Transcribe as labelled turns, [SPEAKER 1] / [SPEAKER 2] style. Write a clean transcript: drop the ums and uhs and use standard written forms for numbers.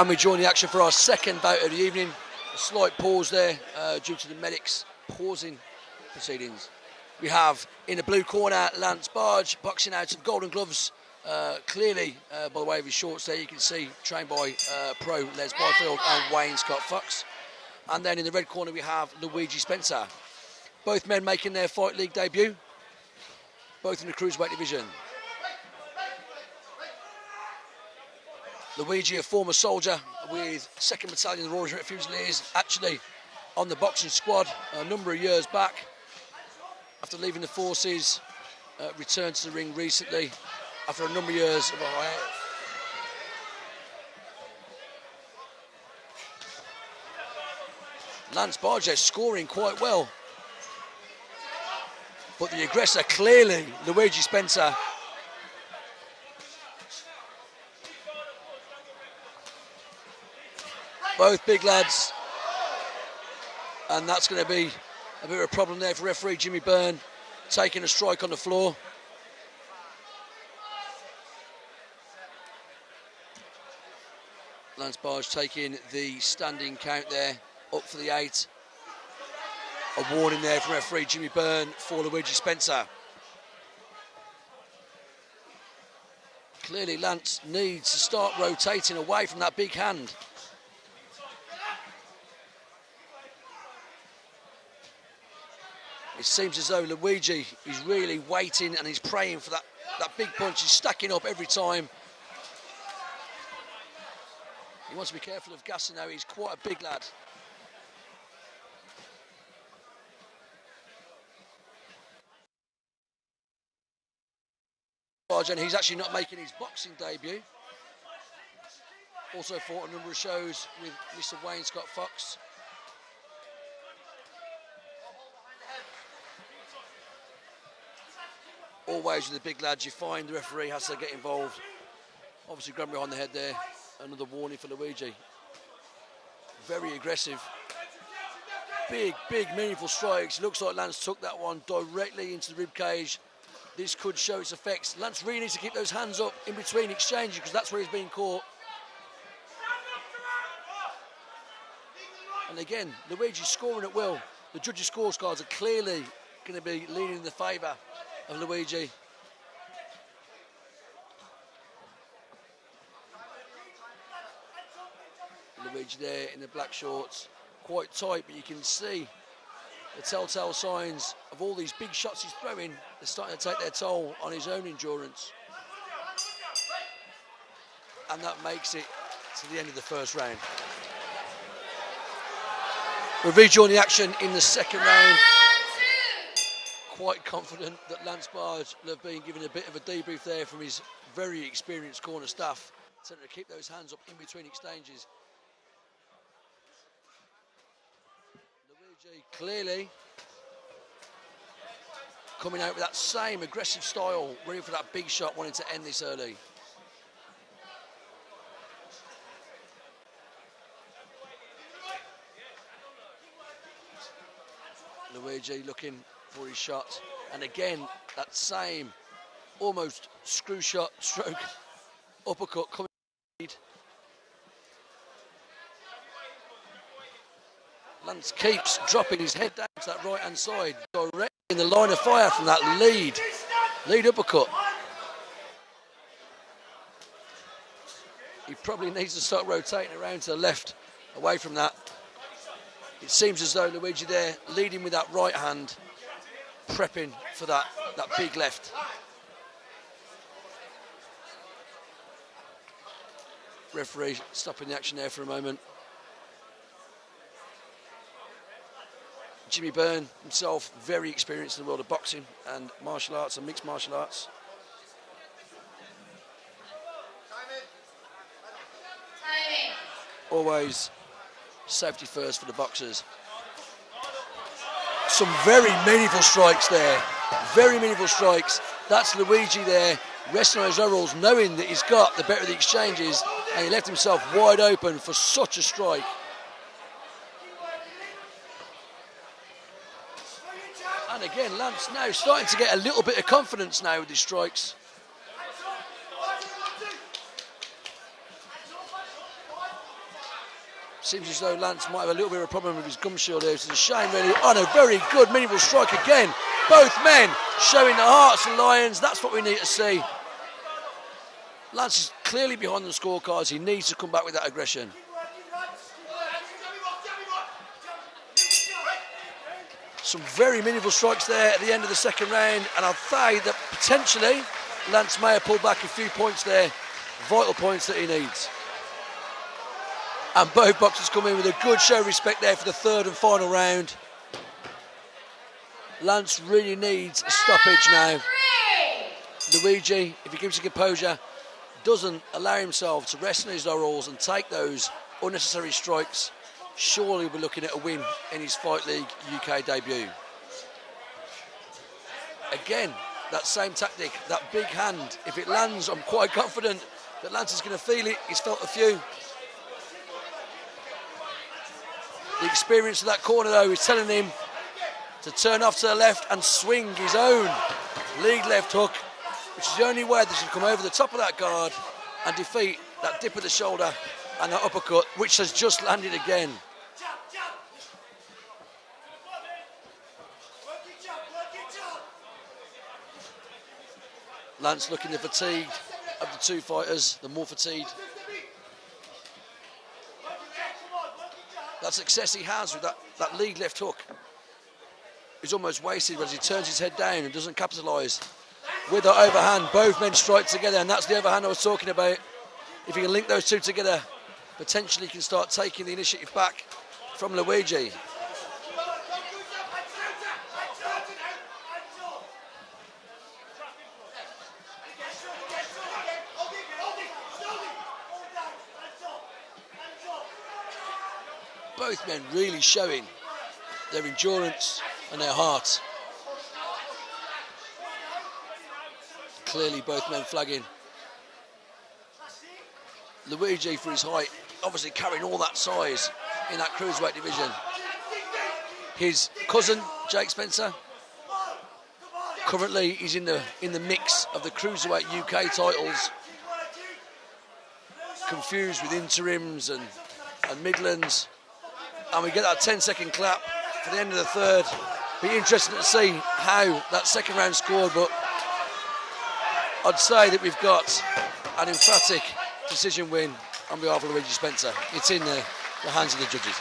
[SPEAKER 1] And we join the action for our second bout of the evening. A slight pause there due to the medics pausing proceedings. We have in the blue corner Lance Bharje, boxing out of Golden Gloves. Clearly, by the way of his shorts there, you can see trained by pro Les Byfield and Wayne Scott Fox. And then in the red corner we have Luigi Spencer. Both men making their fight league debut, both in the cruiserweight division. Luigi, a former soldier with 2nd Battalion of the Royal Regiment Fusiliers, actually on the boxing squad a number of years back. After leaving the forces, returned to the ring recently after a number of years of a hiatus. Lance Bharje scoring quite well. But the aggressor clearly, Luigi Spencer. Both big lads. And that's going to be a bit of a problem there for referee Jimmy Byrne, taking a strike on the floor. Lance Bharje taking the standing count there, up for the 8. A warning there from referee Jimmy Byrne for Luigi Spencer. Clearly Lance needs to start rotating away from that big hand. It seems as though Luigi is really waiting and he's praying for that big punch. He's stacking up every time. He wants to be careful of gassing now. He's quite a big lad. And he's actually not making his boxing debut. Also fought a number of shows with Mr. Wayne Scott Fox. Always with the big lads, you find the referee has to get involved. Obviously, grabbing behind the head there. Another warning for Luigi. Very aggressive. Big, meaningful strikes. Looks like Lance took that one directly into the rib cage. This could show its effects. Lance really needs to keep those hands up in between exchanges because that's where he's being caught. And again, Luigi's scoring at will. The judges' scorecards are clearly going to be leaning in the favour of Luigi. Luigi there in the black shorts, quite tight, but you can see the telltale signs of all these big shots he's throwing. They're starting to take their toll on his own endurance. And that makes it to the end of the first round. We'll rejoin the action in the second round. Quite confident that Lance Bharje will have been given a bit of a debrief there from his very experienced corner staff, to keep those hands up in between exchanges. Luigi clearly coming out with that same aggressive style, ready for that big shot, wanting to end this early. Luigi looking for his shot, and again that same almost screw shot stroke uppercut coming. Lance keeps dropping his head down to that right hand side, directly in the line of fire from that lead uppercut. He probably needs to start rotating around to the left away from that. It seems as though Luigi there leading with that right hand, prepping for that big left. Referee stopping the action there for a moment. Jimmy Byrne himself, very experienced in the world of boxing and martial arts and mixed martial arts. Always safety first for the boxers. Some very meaningful strikes there. Very meaningful strikes. That's Luigi there, resting on his laurels, knowing that he's got the better of the exchanges, and he left himself wide open for such a strike. And again, Lance now starting to get a little bit of confidence now with his strikes. Seems as though Lance might have a little bit of a problem with his gum shield here. It's a shame, really. On a very good, meaningful strike again. Both men showing the hearts of lions. That's what we need to see. Lance is clearly behind the scorecards. He needs to come back with that aggression. Some very meaningful strikes there at the end of the second round, and I'll say that potentially Lance may have pulled back a few points there, vital points that he needs. And both boxers come in with a good show of respect there for the third and final round. Lance really needs a stoppage now. Luigi, if he keeps his composure, doesn't allow himself to rest on his laurels and take those unnecessary strikes, surely we'll be looking at a win in his Fight League UK debut. Again, that same tactic, that big hand. If it lands, I'm quite confident that Lance is going to feel it. He's felt a few. The experience of that corner, though, is telling him to turn off to the left and swing his own lead left hook, which is the only way that he can come over the top of that guard and defeat that dip of the shoulder and that uppercut, which has just landed again. Lance looking the fatigued of the two fighters, the more fatigued. That success he has with that lead left hook is almost wasted as he turns his head down and doesn't capitalise. With that overhand, both men strike together, and that's the overhand I was talking about. If you can link those two together, potentially you can start taking the initiative back from Luigi. Both men really showing their endurance and their heart. Clearly both men flagging. Luigi, for his height, obviously carrying all that size in that cruiserweight division. His cousin, Jake Spencer, currently he's in the mix of the cruiserweight UK titles, confused with interims and Midlands. And we get that 10-second clap for the end of the third. Be interesting to see how that second round scored, but I'd say that we've got an emphatic decision win on behalf of Luigi Spencer. It's in the hands of the judges.